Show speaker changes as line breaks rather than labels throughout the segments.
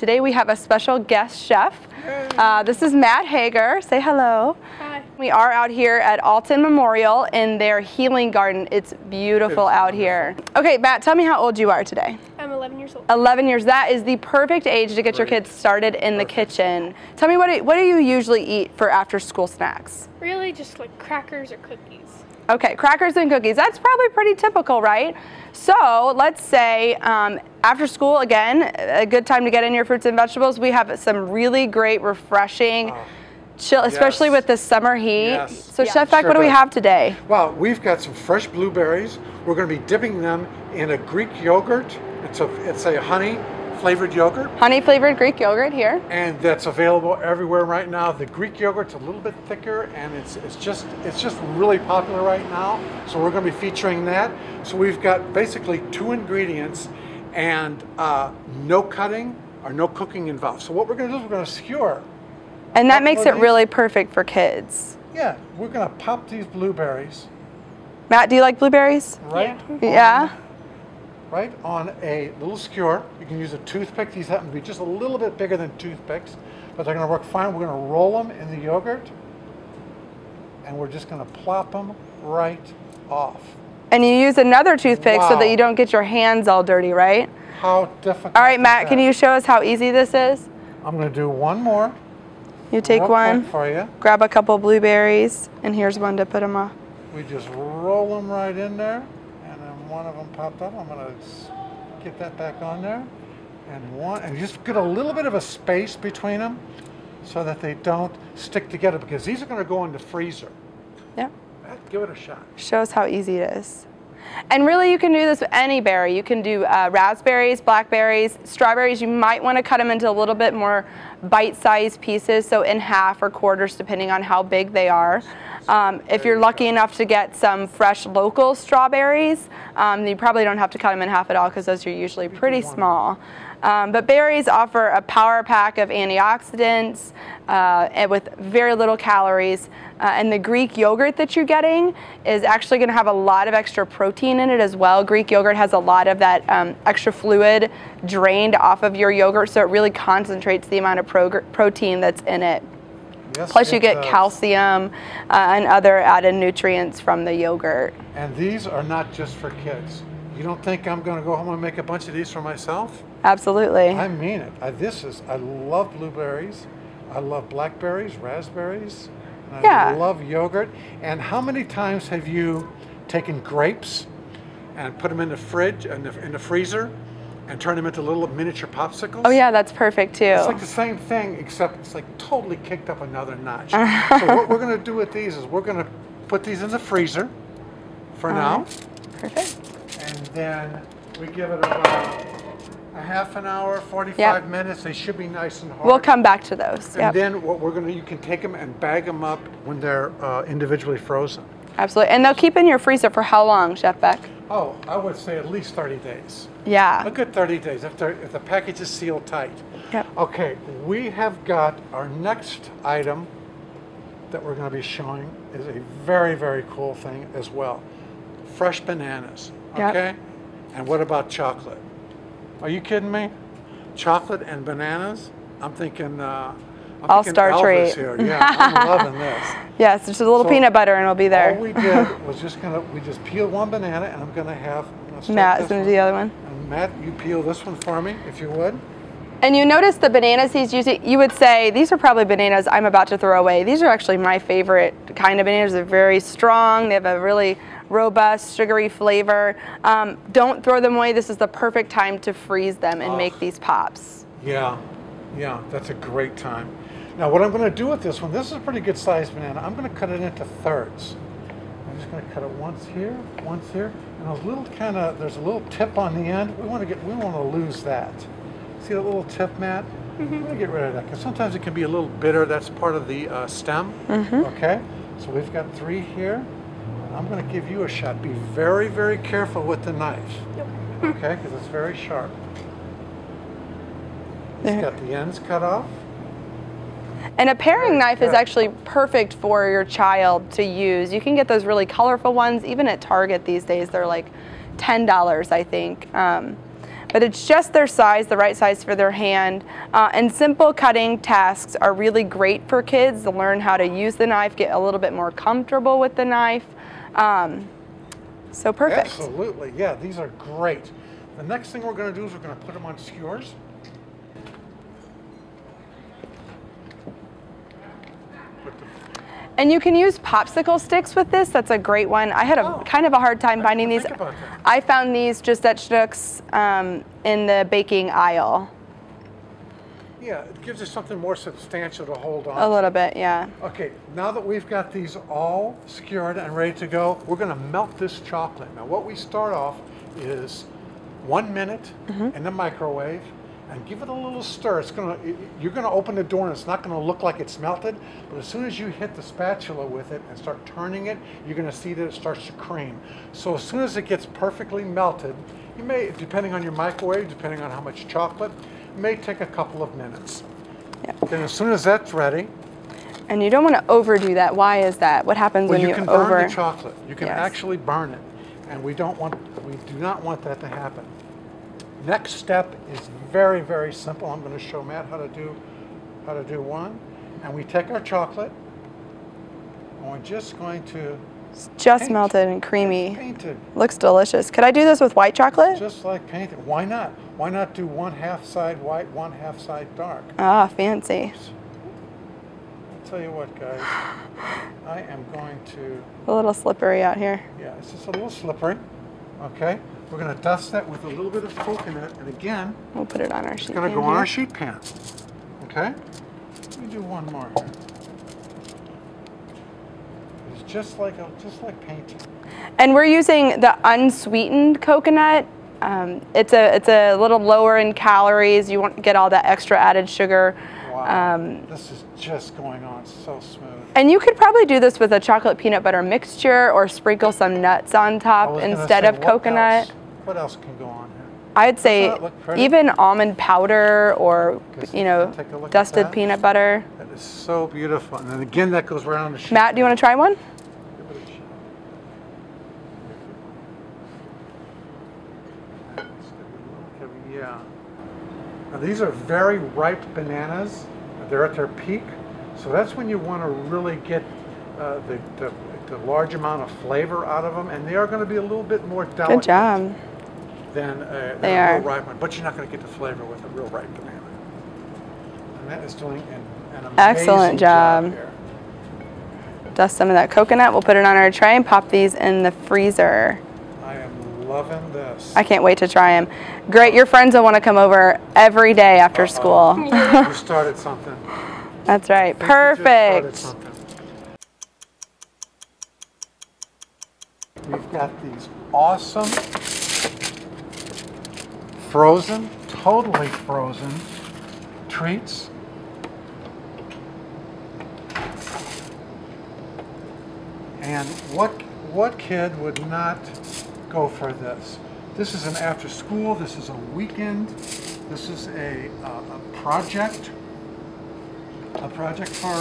Today we have a special guest chef. This is Matt Hager. Say hello.
Hi.
We are out here at Alton Memorial in their healing garden. It's beautiful out here. Okay, Matt, tell me how old you are today.
I'm 11 years old.
11 years. That is the perfect age to get your kids started in the kitchen. Tell me, what do you usually eat for after-school snacks?
Really, just like crackers or cookies.
Okay, crackers and cookies. That's probably pretty typical, right? So let's say after school, again, a good time to get in your fruits and vegetables. We have some really great, refreshing, chill, especially with the summer heat.
Yes.
So Chef Beck, what do we have today?
Well, we've got some fresh blueberries. We're going to be dipping them in a Greek yogurt. It's a honey-flavored yogurt.
Honey-flavored Greek yogurt here.
And that's available everywhere right now. The Greek yogurt's a little bit thicker, and it's just really popular right now. So we're going to be featuring that. So we've got basically 2 ingredients and no cutting or no cooking involved. So what we're going to do is we're going to skewer.
And that makes it really perfect for kids.
Yeah, we're going to pop these blueberries.
Matt, do you like blueberries?
Right?
Yeah.
Right on a little skewer. You can use a toothpick. These happen to be just a little bit bigger than toothpicks, but they're going to work fine. We're going to roll them in the yogurt, and we're just going to plop them right off.
And you use another toothpick so that you don't get your hands all dirty, right?
How difficult.
All right, Matt, can you show us how easy this is?
I'm going to do one more.
You take one,
for you.
Grab a couple blueberries, and here's one to put them on.
We just roll them right in there, and then one of them popped up. I'm going to get that back on there, and just get a little bit of a space between them so that they don't stick together, because these are going to go in the freezer.
Yeah.
Give it a shot.
Shows how easy it is. And really, you can do this with any berry. You can do raspberries, blackberries, strawberries. You might want to cut them into a little bit more bite-sized pieces, so in half or quarters, depending on how big they are. If you're lucky enough to get some fresh local strawberries, you probably don't have to cut them in half at all, because those are usually pretty small. But berries offer a power pack of antioxidants and with very little calories. And the Greek yogurt that you're getting is actually going to have a lot of extra protein in it as well. Greek yogurt has a lot of that extra fluid drained off of your yogurt, so it really concentrates the amount of protein that's in it.
Yes,
plus you get calcium and other added nutrients from the yogurt.
And these are not just for kids. You don't think I'm going to go home and make a bunch of these for myself?
Absolutely.
I mean it. I love blueberries. I love blackberries, raspberries. And I love yogurt. And how many times have you taken grapes and put them in the fridge, in the freezer, and turn them into little miniature popsicles?
Oh yeah, that's perfect too.
It's like the same thing, except it's like totally kicked up another notch. So what we're going to do with these is we're going to put these in the freezer for now.
Perfect.
And then we give it about a half an hour, 45 minutes. They should be nice and hard.
We'll come back to those.
And then what we're going to, you can take them and bag them up when they're individually frozen.
Absolutely. And they'll keep in your freezer for how long, Chef Beck?
Oh, I would say at least 30 days.
Yeah.
A good 30 days if the package is sealed tight.
Yep.
Okay, we have got our next item that we're going to be showing is a very, very cool thing as well. Fresh bananas. Okay? And what about chocolate? Are you kidding me? Chocolate and bananas? I'm thinking
All-star treat
here. Yeah, I'm loving this.
Yes, just a little peanut butter and it'll be there.
All we did was we just peeled one banana, and I'm going to have
Matt's going to do the other one.
And Matt, you peel this one for me, if you would.
And you notice the bananas he's using, you would say, these are probably bananas I'm about to throw away. These are actually my favorite kind of bananas. They're very strong. They have a really robust, sugary flavor. Don't throw them away. This is the perfect time to freeze them and make these pops.
Yeah, that's a great time. Now what I'm going to do with this one, this is a pretty good sized banana. I'm going to cut it into thirds. I'm just going to cut it once here, and those little there's a little tip on the end. We want to lose that. See that little tip, Matt? We're going to get rid of that, because sometimes it can be a little bitter. That's part of the stem. Okay, so we've got 3 here. I'm going to give you a shot. Be very, very careful with the knife. Okay, because it's very sharp. It's got the ends cut off.
And a paring knife is actually perfect for your child to use. You can get those really colorful ones, even at Target these days. They're like $10, I think. but it's just their size, the right size for their hand. And simple cutting tasks are really great for kids to learn how to use the knife, get a little bit more comfortable with the knife. So perfect.
Absolutely, yeah, these are great. The next thing we're going to do is we're going to put them on skewers.
And you can use popsicle sticks with this. That's a great one. I had kind of a hard time finding these. I found these just at Schnucks in the baking aisle.
Yeah, it gives us something more substantial to hold on.
A little bit, yeah.
Okay, now that we've got these all skewered and ready to go, we're going to melt this chocolate. Now what we start off is 1 minute in the microwave, and give it a little stir. You're gonna open the door and it's not gonna look like it's melted, but as soon as you hit the spatula with it and start turning it, you're gonna see that it starts to cream. So as soon as it gets perfectly melted, you may, depending on your microwave, depending on how much chocolate, it may take a couple of minutes.
Yep.
Then as soon as that's ready,
and you don't want to overdo that. Why is that? What happens when you
can burn the chocolate. You can actually burn it, and we do not want that to happen. Next step is very, very simple. I'm going to show Matt how to do one. And we take our chocolate, and we're just going to
just melted and creamy.
Painted.
Looks delicious. Could I do this with white chocolate?
Just like painted. Why not? Why not do 1/2 side white, 1/2 side dark?
Ah, fancy.
Oops. I'll tell you what, guys. I am going to...
A little slippery out here.
Yeah, it's just a little slippery. Okay. We're going to dust that with a little bit of coconut, and again,
we'll put it on our sheet pan.
It's going to go on our sheet pan. Okay? Let me do one more here. It's just like painting. And
we're using the unsweetened coconut. It's a little lower in calories. You won't get all that extra added sugar.
Wow. This is just going on so smooth.
And you could probably do this with a chocolate peanut butter mixture or sprinkle some nuts on top instead of coconut.
What else can go on here?
I'd say even almond powder or, you know, dusted peanut butter.
That is so beautiful. And then again, that goes right on the sheet.
Matt, do you want to try one?
Yeah. Now these are very ripe bananas. They're at their peak. So that's when you want to really get the large amount of flavor out of them. And they are going to be a little bit more delicate.
Good job.
Than a real ripe one. But you're not going to get the flavor with a real ripe banana. And that is doing an amazing job here.
Dust some of that coconut. We'll put it on our tray and pop these in the freezer.
I am loving this.
I can't wait to try them. Great. Your friends will want to come over every day after school.
You started something.
That's right. Perfect.
We've got these awesome frozen, totally frozen treats. And what kid would not go for this? This is an after school, this is a weekend, this is a project for,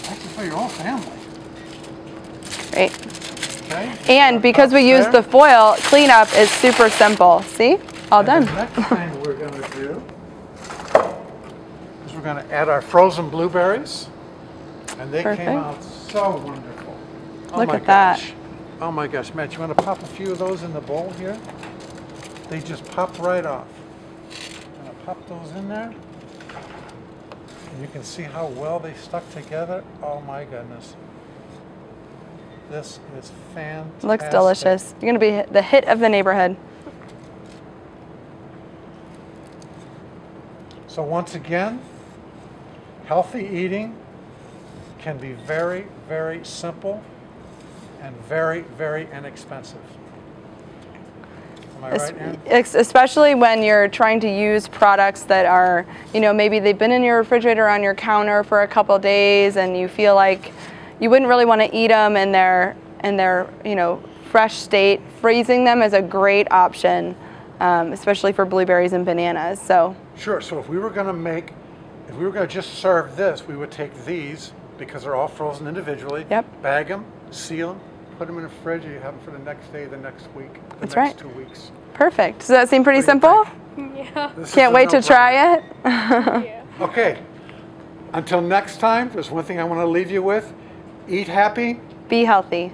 actually for your whole family.
Great.
Okay.
And because we use the foil, cleanup is super simple. See? All done.
The next thing we're going to do is we're going to add our frozen blueberries. And they came out so wonderful.
Look at that.
Oh my gosh, Matt, you want to pop a few of those in the bowl here? They just popped right off. I'm going to pop those in there. And you can see how well they stuck together. Oh my goodness. This is fantastic.
Looks delicious. You're going to be the hit of the neighborhood.
So once again, healthy eating can be very, very simple and very, very inexpensive. Am I right, Ann?
Especially when you're trying to use products that are, you know, maybe they've been in your refrigerator on your counter for a couple of days and you feel like you wouldn't really want to eat them in their you know, fresh state. Freezing them is a great option, especially for blueberries and bananas. So
sure. So if we were going to just serve this, we would take these because they're all frozen individually.
Yep.
Bag them, seal them, put them in the fridge, and you have them for the next day, the next week, the
That's
next
right.
2 weeks.
Perfect. Does that seem pretty simple?
Yeah.
This is
Can't
a
wait to
no-brainer.
try it.
Yeah.
Okay. Until next time, there's one thing I want to leave you with. Eat happy.
Be healthy.